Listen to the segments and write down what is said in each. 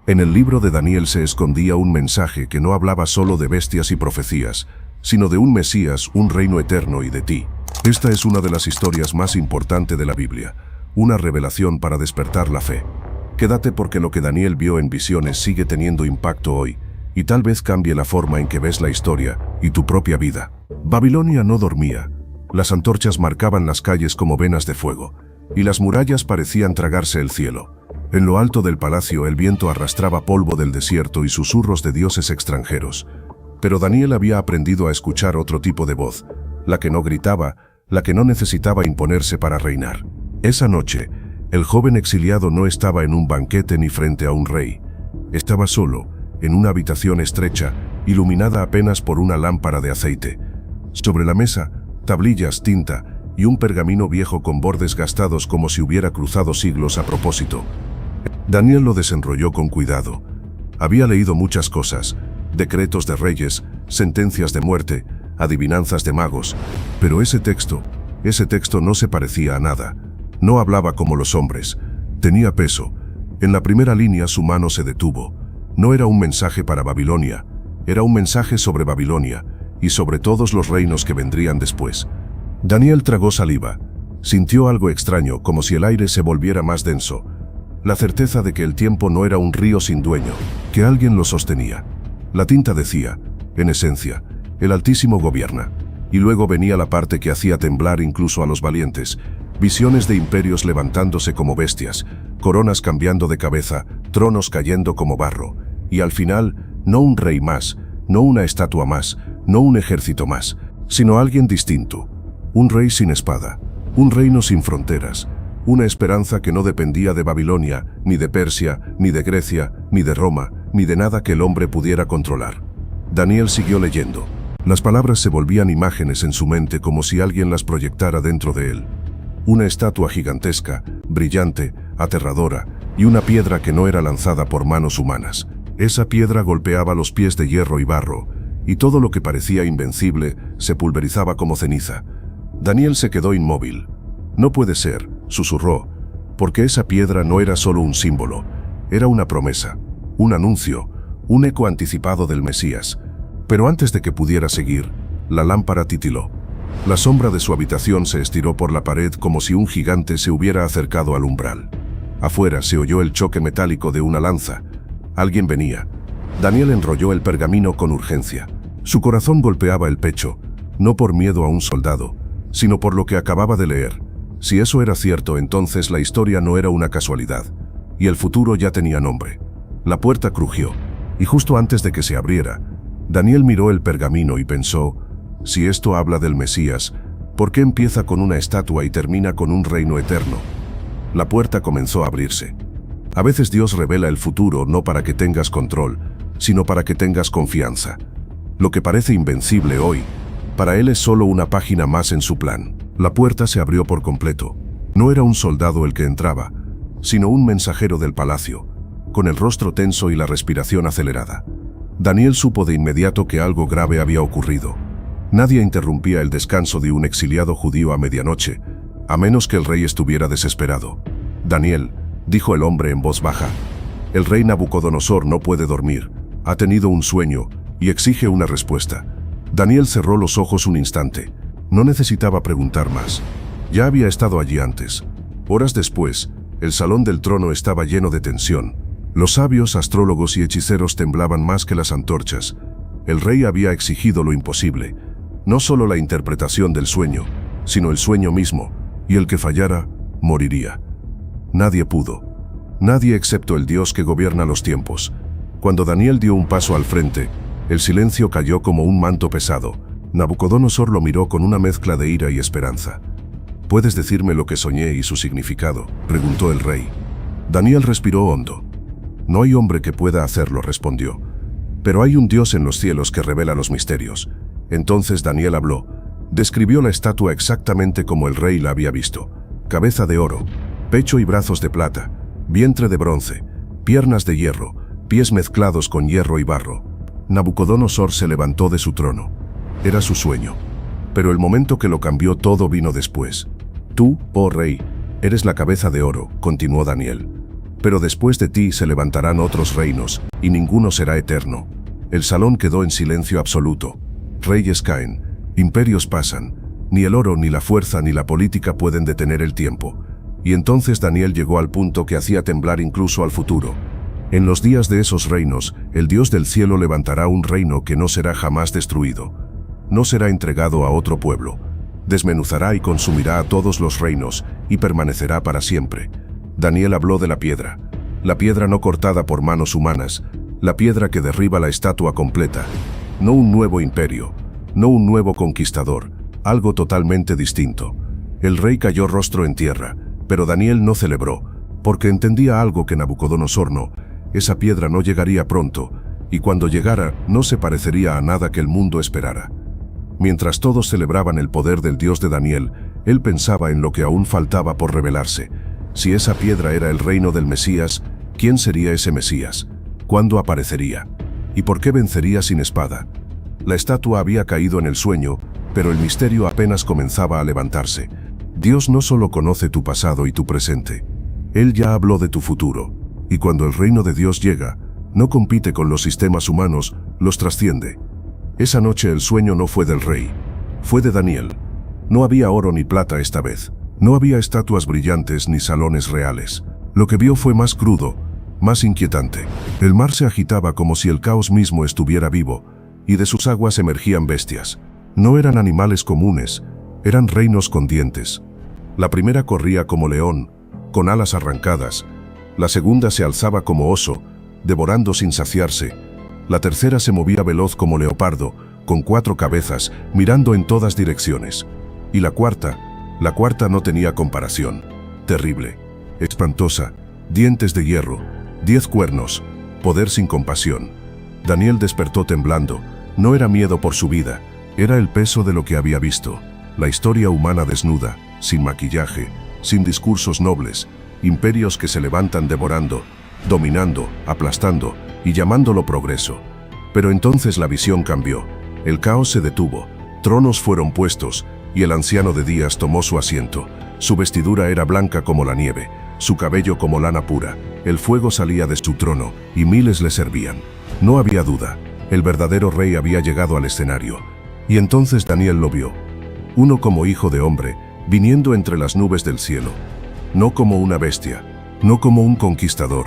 En el libro de Daniel se escondía un mensaje que no hablaba solo de bestias y profecías, sino de un Mesías, un reino eterno y de ti. Esta es una de las historias más importantes de la Biblia, una revelación para despertar la fe. Quédate porque lo que Daniel vio en visiones sigue teniendo impacto hoy, y tal vez cambie la forma en que ves la historia y tu propia vida. Babilonia no dormía. Las antorchas marcaban las calles como venas de fuego, y las murallas parecían tragarse el cielo. En lo alto del palacio el viento arrastraba polvo del desierto y susurros de dioses extranjeros. Pero Daniel había aprendido a escuchar otro tipo de voz, la que no gritaba, la que no necesitaba imponerse para reinar. Esa noche, el joven exiliado no estaba en un banquete ni frente a un rey. Estaba solo, en una habitación estrecha, iluminada apenas por una lámpara de aceite. Sobre la mesa, tablillas, tinta y un pergamino viejo con bordes gastados como si hubiera cruzado siglos a propósito. Daniel lo desenrolló con cuidado. Había leído muchas cosas, decretos de reyes, sentencias de muerte, adivinanzas de magos, pero ese texto no se parecía a nada. No hablaba como los hombres, tenía peso. En la primera línea su mano se detuvo. No era un mensaje para Babilonia, era un mensaje sobre Babilonia y sobre todos los reinos que vendrían después. Daniel tragó saliva. Sintió algo extraño, como si el aire se volviera más denso. La certeza de que el tiempo no era un río sin dueño, que alguien lo sostenía. La tinta decía, en esencia, el Altísimo gobierna. Y luego venía la parte que hacía temblar incluso a los valientes. Visiones de imperios levantándose como bestias, coronas cambiando de cabeza, tronos cayendo como barro. Y al final, no un rey más, no una estatua más, no un ejército más, sino alguien distinto. Un rey sin espada, un reino sin fronteras, una esperanza que no dependía de Babilonia, ni de Persia, ni de Grecia, ni de Roma, ni de nada que el hombre pudiera controlar. Daniel siguió leyendo. Las palabras se volvían imágenes en su mente como si alguien las proyectara dentro de él. Una estatua gigantesca, brillante, aterradora, y una piedra que no era lanzada por manos humanas. Esa piedra golpeaba los pies de hierro y barro, y todo lo que parecía invencible se pulverizaba como ceniza. Daniel se quedó inmóvil. No puede ser, susurró, porque esa piedra no era solo un símbolo, era una promesa, un anuncio, un eco anticipado del Mesías. Pero antes de que pudiera seguir, la lámpara titiló. La sombra de su habitación se estiró por la pared como si un gigante se hubiera acercado al umbral. Afuera se oyó el choque metálico de una lanza. Alguien venía. Daniel enrolló el pergamino con urgencia. Su corazón golpeaba el pecho, no por miedo a un soldado, sino por lo que acababa de leer. Si eso era cierto, entonces la historia no era una casualidad, y el futuro ya tenía nombre. La puerta crujió, y justo antes de que se abriera, Daniel miró el pergamino y pensó, si esto habla del Mesías, ¿por qué empieza con una estatua y termina con un reino eterno? La puerta comenzó a abrirse. A veces Dios revela el futuro no para que tengas control, sino para que tengas confianza. Lo que parece invencible hoy, para Él es solo una página más en su plan. La puerta se abrió por completo. No era un soldado el que entraba, sino un mensajero del palacio, con el rostro tenso y la respiración acelerada. Daniel supo de inmediato que algo grave había ocurrido. Nadie interrumpía el descanso de un exiliado judío a medianoche, a menos que el rey estuviera desesperado. Daniel, dijo el hombre en voz baja, el rey Nabucodonosor no puede dormir, ha tenido un sueño y exige una respuesta. Daniel cerró los ojos un instante. No necesitaba preguntar más. Ya había estado allí antes. Horas después, el salón del trono estaba lleno de tensión. Los sabios, astrólogos y hechiceros temblaban más que las antorchas. El rey había exigido lo imposible. No solo la interpretación del sueño, sino el sueño mismo, y el que fallara, moriría. Nadie pudo. Nadie excepto el Dios que gobierna los tiempos. Cuando Daniel dio un paso al frente, el silencio cayó como un manto pesado. Nabucodonosor lo miró con una mezcla de ira y esperanza. ¿Puedes decirme lo que soñé y su significado?, preguntó el rey. Daniel respiró hondo. No hay hombre que pueda hacerlo, respondió. Pero hay un Dios en los cielos que revela los misterios. Entonces Daniel habló. Describió la estatua exactamente como el rey la había visto. Cabeza de oro, pecho y brazos de plata, vientre de bronce, piernas de hierro, pies mezclados con hierro y barro. Nabucodonosor se levantó de su trono. Era su sueño. Pero el momento que lo cambió todo vino después. Tú, oh rey, eres la cabeza de oro, continuó Daniel. Pero después de ti se levantarán otros reinos, y ninguno será eterno. El salón quedó en silencio absoluto. Reyes caen, imperios pasan, ni el oro, ni la fuerza, ni la política pueden detener el tiempo. Y entonces Daniel llegó al punto que hacía temblar incluso al futuro. En los días de esos reinos, el Dios del cielo levantará un reino que no será jamás destruido. No será entregado a otro pueblo. Desmenuzará y consumirá a todos los reinos, y permanecerá para siempre. Daniel habló de la piedra no cortada por manos humanas, la piedra que derriba la estatua completa. No un nuevo imperio, no un nuevo conquistador, algo totalmente distinto. El rey cayó rostro en tierra, pero Daniel no celebró, porque entendía algo que Nabucodonosor no. Esa piedra no llegaría pronto, y cuando llegara no se parecería a nada que el mundo esperara. Mientras todos celebraban el poder del Dios de Daniel, él pensaba en lo que aún faltaba por revelarse. Si esa piedra era el reino del Mesías, ¿quién sería ese Mesías? ¿Cuándo aparecería? ¿Y por qué vencería sin espada? La estatua había caído en el sueño, pero el misterio apenas comenzaba a levantarse. Dios no solo conoce tu pasado y tu presente, Él ya habló de tu futuro. Y cuando el reino de Dios llega, no compite con los sistemas humanos, los trasciende. Esa noche el sueño no fue del rey, fue de Daniel. No había oro ni plata esta vez. No había estatuas brillantes ni salones reales. Lo que vio fue más crudo, más inquietante. El mar se agitaba como si el caos mismo estuviera vivo, y de sus aguas emergían bestias. No eran animales comunes, eran reinos con dientes. La primera corría como león, con alas arrancadas. La segunda se alzaba como oso, devorando sin saciarse. La tercera se movía veloz como leopardo, con 4 cabezas, mirando en todas direcciones. Y la cuarta no tenía comparación. Terrible, espantosa, dientes de hierro, 10 cuernos, poder sin compasión. Daniel despertó temblando. No era miedo por su vida, era el peso de lo que había visto. La historia humana desnuda, sin maquillaje, sin discursos nobles, imperios que se levantan devorando, dominando, aplastando y llamándolo progreso. Pero entonces la visión cambió, el caos se detuvo, tronos fueron puestos, y el anciano de días tomó su asiento. Su vestidura era blanca como la nieve, su cabello como lana pura, el fuego salía de su trono, y miles le servían. No había duda, el verdadero rey había llegado al escenario. Y entonces Daniel lo vio, uno como hijo de hombre, viniendo entre las nubes del cielo. No como una bestia, no como un conquistador,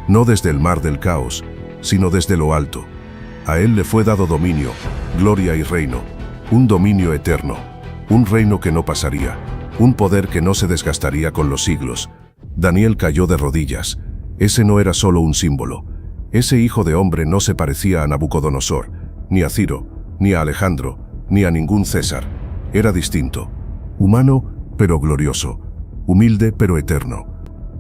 no desde el mar del caos, sino desde lo alto. A él le fue dado dominio, gloria y reino, un dominio eterno, un reino que no pasaría, un poder que no se desgastaría con los siglos. Daniel cayó de rodillas. Ese no era solo un símbolo. Ese hijo de hombre no se parecía a Nabucodonosor, ni a Ciro, ni a Alejandro, ni a ningún César. Era distinto. Humano, pero glorioso. Humilde, pero eterno.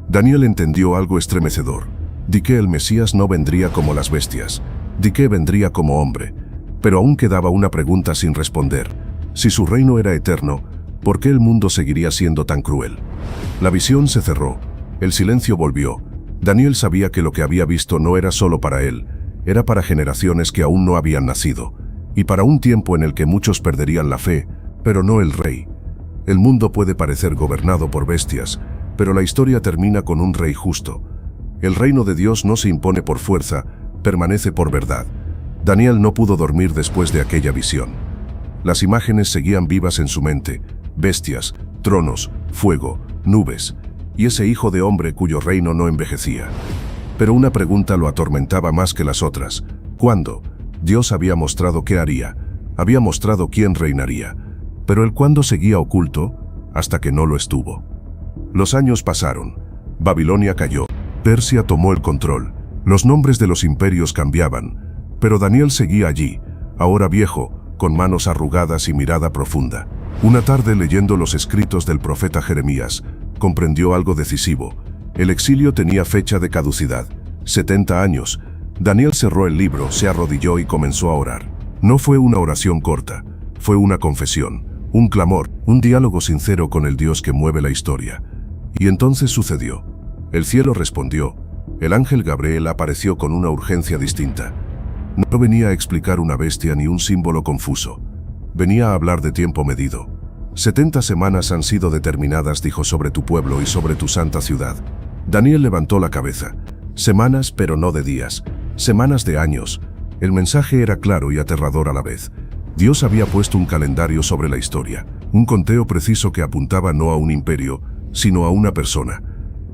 Daniel entendió algo estremecedor. Di que el Mesías no vendría como las bestias. Di que vendría como hombre. Pero aún quedaba una pregunta sin responder. Si su reino era eterno, ¿por qué el mundo seguiría siendo tan cruel? La visión se cerró. El silencio volvió. Daniel sabía que lo que había visto no era solo para él, era para generaciones que aún no habían nacido, y para un tiempo en el que muchos perderían la fe, pero no el rey. El mundo puede parecer gobernado por bestias, pero la historia termina con un rey justo. El reino de Dios no se impone por fuerza, permanece por verdad. Daniel no pudo dormir después de aquella visión. Las imágenes seguían vivas en su mente, bestias, tronos, fuego, nubes, y ese hijo de hombre cuyo reino no envejecía. Pero una pregunta lo atormentaba más que las otras. ¿Cuándo? Dios había mostrado qué haría, había mostrado quién reinaría, pero el cuándo seguía oculto hasta que no lo estuvo. Los años pasaron, Babilonia cayó, Persia tomó el control, los nombres de los imperios cambiaban, pero Daniel seguía allí, ahora viejo, con manos arrugadas y mirada profunda. Una tarde leyendo los escritos del profeta Jeremías, comprendió algo decisivo. El exilio tenía fecha de caducidad, 70 años. Daniel cerró el libro, se arrodilló y comenzó a orar. No fue una oración corta, fue una confesión, un clamor, un diálogo sincero con el Dios que mueve la historia. Y entonces sucedió. El cielo respondió. El ángel Gabriel apareció con una urgencia distinta. No venía a explicar una bestia ni un símbolo confuso. Venía a hablar de tiempo medido. 70 semanas han sido determinadas, dijo, sobre tu pueblo y sobre tu santa ciudad. Daniel levantó la cabeza. Semanas, pero no de días. Semanas de años. El mensaje era claro y aterrador a la vez. Dios había puesto un calendario sobre la historia, un conteo preciso que apuntaba no a un imperio, sino a una persona.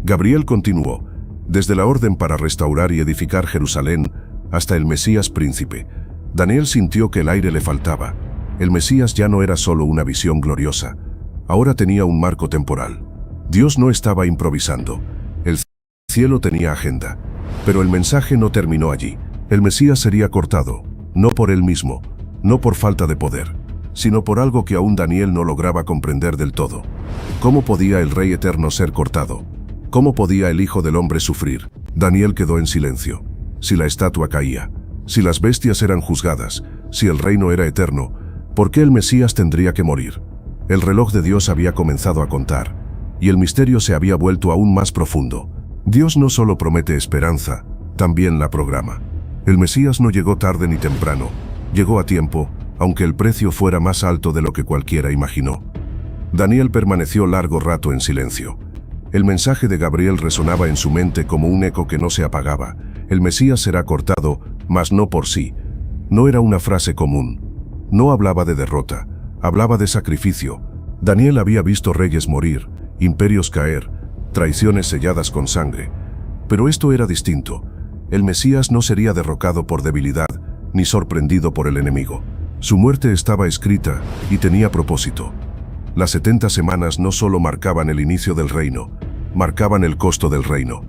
Gabriel continuó, desde la orden para restaurar y edificar Jerusalén hasta el Mesías príncipe. Daniel sintió que el aire le faltaba. El Mesías ya no era solo una visión gloriosa, ahora tenía un marco temporal. Dios no estaba improvisando. El cielo tenía agenda. Pero el mensaje no terminó allí. El Mesías sería cortado, no por él mismo, no por falta de poder, sino por algo que aún Daniel no lograba comprender del todo. ¿Cómo podía el Rey Eterno ser cortado? ¿Cómo podía el Hijo del Hombre sufrir? Daniel quedó en silencio. Si la estatua caía, si las bestias eran juzgadas, si el reino era eterno, ¿por qué el Mesías tendría que morir? El reloj de Dios había comenzado a contar, y el misterio se había vuelto aún más profundo. Dios no solo promete esperanza, también la programa. El Mesías no llegó tarde ni temprano, llegó a tiempo, aunque el precio fuera más alto de lo que cualquiera imaginó. Daniel permaneció largo rato en silencio. El mensaje de Gabriel resonaba en su mente como un eco que no se apagaba. El Mesías será cortado, mas no por sí. No era una frase común. No hablaba de derrota, hablaba de sacrificio. Daniel había visto reyes morir, imperios caer, traiciones selladas con sangre. Pero esto era distinto. El Mesías no sería derrocado por debilidad, ni sorprendido por el enemigo. Su muerte estaba escrita y tenía propósito. Las 70 semanas no solo marcaban el inicio del reino, marcaban el costo del reino.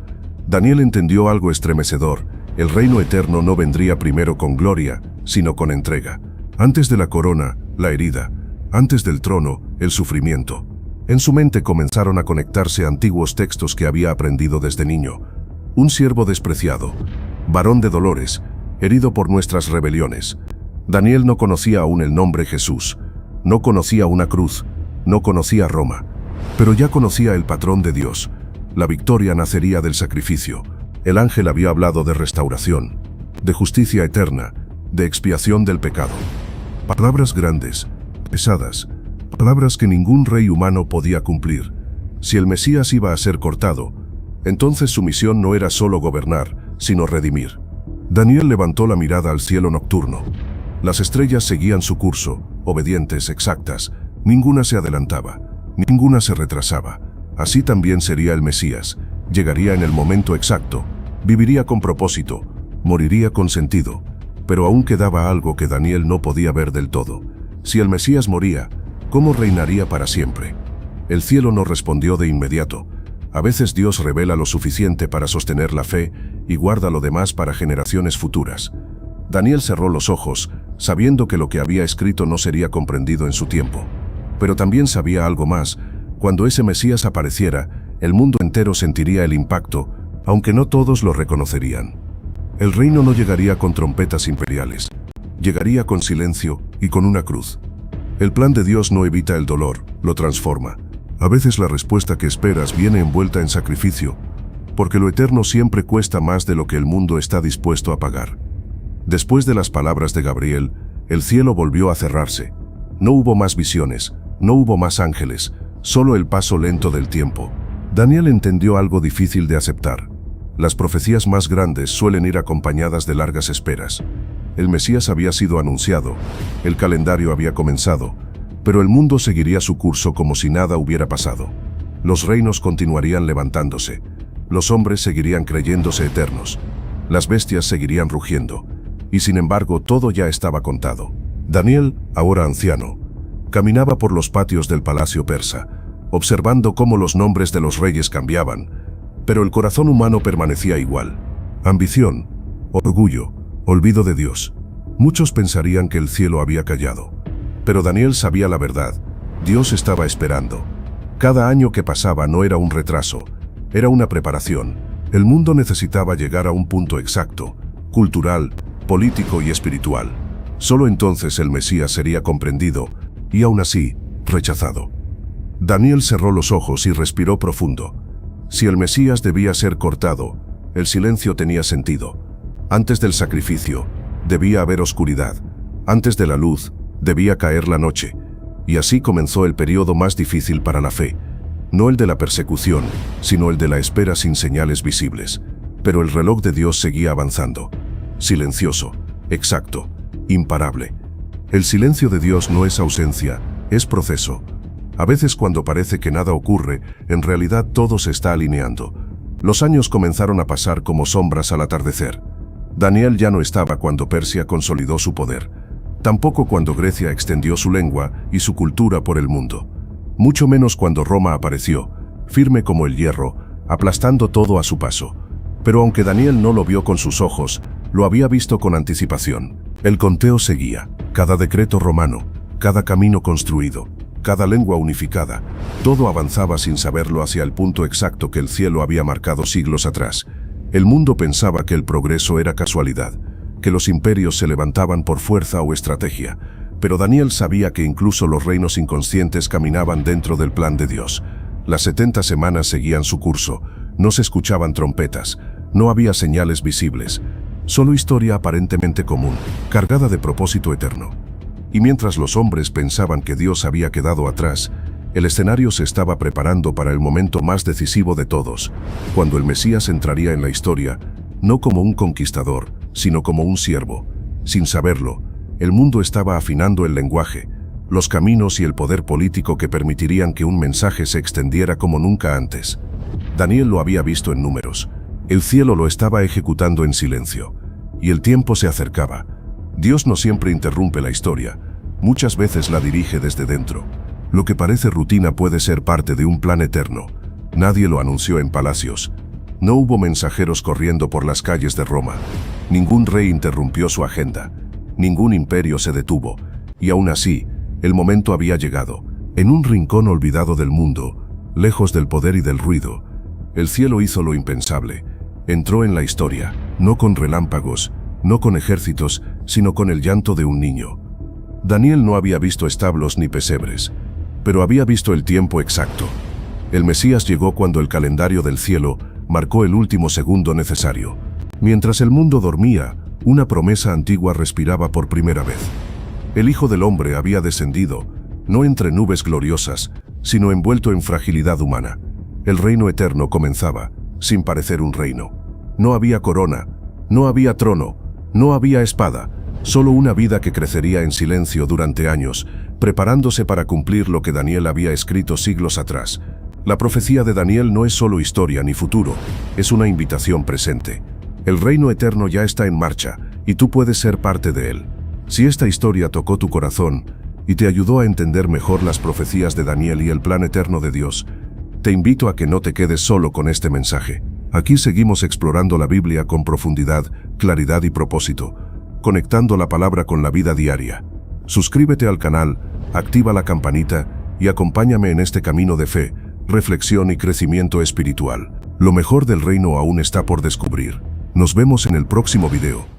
Daniel entendió algo estremecedor. El reino eterno no vendría primero con gloria, sino con entrega. Antes de la corona, la herida. Antes del trono, el sufrimiento. En su mente comenzaron a conectarse antiguos textos que había aprendido desde niño. Un siervo despreciado, varón de dolores, herido por nuestras rebeliones. Daniel no conocía aún el nombre Jesús, no conocía una cruz, no conocía Roma, pero ya conocía el patrón de Dios. La victoria nacería del sacrificio. El ángel había hablado de restauración, de justicia eterna, de expiación del pecado. Palabras grandes, pesadas, palabras que ningún rey humano podía cumplir. Si el Mesías iba a ser cortado, entonces su misión no era solo gobernar, sino redimir. Daniel levantó la mirada al cielo nocturno. Las estrellas seguían su curso, obedientes, exactas. Ninguna se adelantaba, ninguna se retrasaba. Así también sería el Mesías. Llegaría en el momento exacto, viviría con propósito, moriría con sentido. Pero aún quedaba algo que Daniel no podía ver del todo. Si el Mesías moría, ¿cómo reinaría para siempre? El cielo no respondió de inmediato. A veces Dios revela lo suficiente para sostener la fe y guarda lo demás para generaciones futuras. Daniel cerró los ojos, sabiendo que lo que había escrito no sería comprendido en su tiempo. Pero también sabía algo más. Cuando ese Mesías apareciera, el mundo entero sentiría el impacto, aunque no todos lo reconocerían. El reino no llegaría con trompetas imperiales. Llegaría con silencio y con una cruz. El plan de Dios no evita el dolor, lo transforma. A veces la respuesta que esperas viene envuelta en sacrificio, porque lo eterno siempre cuesta más de lo que el mundo está dispuesto a pagar. Después de las palabras de Gabriel, el cielo volvió a cerrarse. No hubo más visiones, no hubo más ángeles, solo el paso lento del tiempo. Daniel entendió algo difícil de aceptar. Las profecías más grandes suelen ir acompañadas de largas esperas. El Mesías había sido anunciado, el calendario había comenzado, pero el mundo seguiría su curso como si nada hubiera pasado. Los reinos continuarían levantándose, los hombres seguirían creyéndose eternos, las bestias seguirían rugiendo, y sin embargo todo ya estaba contado. Daniel, ahora anciano, caminaba por los patios del palacio persa, observando cómo los nombres de los reyes cambiaban, pero el corazón humano permanecía igual. Ambición, orgullo, olvido de Dios. Muchos pensarían que el cielo había callado. Pero Daniel sabía la verdad. Dios estaba esperando. Cada año que pasaba no era un retraso, era una preparación. El mundo necesitaba llegar a un punto exacto, cultural, político y espiritual. Solo entonces el Mesías sería comprendido, y aún así, rechazado. Daniel cerró los ojos y respiró profundo. Si el Mesías debía ser cortado, el silencio tenía sentido. Antes del sacrificio, debía haber oscuridad. Antes de la luz, debía caer la noche. Y así comenzó el periodo más difícil para la fe. no el de la persecución, sino el de la espera sin señales visibles. Pero el reloj de Dios seguía avanzando, silencioso, exacto, imparable. El silencio de Dios no es ausencia, es proceso. A veces cuando parece que nada ocurre, en realidad todo se está alineando. Los años comenzaron a pasar como sombras al atardecer. Daniel ya no estaba cuando Persia consolidó su poder, tampoco cuando Grecia extendió su lengua y su cultura por el mundo, mucho menos cuando Roma apareció, firme como el hierro, aplastando todo a su paso. Pero aunque Daniel no lo vio con sus ojos, lo había visto con anticipación. El conteo seguía, cada decreto romano, cada camino construido, cada lengua unificada, todo avanzaba sin saberlo hacia el punto exacto que el cielo había marcado siglos atrás. El mundo pensaba que el progreso era casualidad, que los imperios se levantaban por fuerza o estrategia, pero Daniel sabía que incluso los reinos inconscientes caminaban dentro del plan de Dios. Las 70 semanas seguían su curso, no se escuchaban trompetas, no había señales visibles, solo historia aparentemente común, cargada de propósito eterno. Y mientras los hombres pensaban que Dios había quedado atrás, el escenario se estaba preparando para el momento más decisivo de todos, cuando el Mesías entraría en la historia, no como un conquistador, sino como un siervo. Sin saberlo, el mundo estaba afinando el lenguaje, los caminos y el poder político que permitirían que un mensaje se extendiera como nunca antes. Daniel lo había visto en números. El cielo lo estaba ejecutando en silencio, y el tiempo se acercaba. Dios no siempre interrumpe la historia, muchas veces la dirige desde dentro. Lo que parece rutina puede ser parte de un plan eterno. Nadie lo anunció en palacios. No hubo mensajeros corriendo por las calles de Roma. Ningún rey interrumpió su agenda. Ningún imperio se detuvo. Y aún así, el momento había llegado. En un rincón olvidado del mundo, lejos del poder y del ruido, el cielo hizo lo impensable. Entró en la historia, no con relámpagos, no con ejércitos, sino con el llanto de un niño. Daniel no había visto establos ni pesebres, pero había visto el tiempo exacto. El Mesías llegó cuando el calendario del cielo marcó el último segundo necesario. Mientras el mundo dormía, una promesa antigua respiraba por primera vez. El Hijo del Hombre había descendido, no entre nubes gloriosas, sino envuelto en fragilidad humana. El reino eterno comenzaba, sin parecer un reino. No había corona, no había trono, no había espada, solo una vida que crecería en silencio durante años, preparándose para cumplir lo que Daniel había escrito siglos atrás. La profecía de Daniel no es solo historia ni futuro, es una invitación presente. El reino eterno ya está en marcha, y tú puedes ser parte de él. Si esta historia tocó tu corazón y te ayudó a entender mejor las profecías de Daniel y el plan eterno de Dios, te invito a que no te quedes solo con este mensaje. Aquí seguimos explorando la Biblia con profundidad, claridad y propósito, conectando la palabra con la vida diaria. Suscríbete al canal, activa la campanita y acompáñame en este camino de fe, reflexión y crecimiento espiritual. Lo mejor del reino aún está por descubrir. Nos vemos en el próximo video.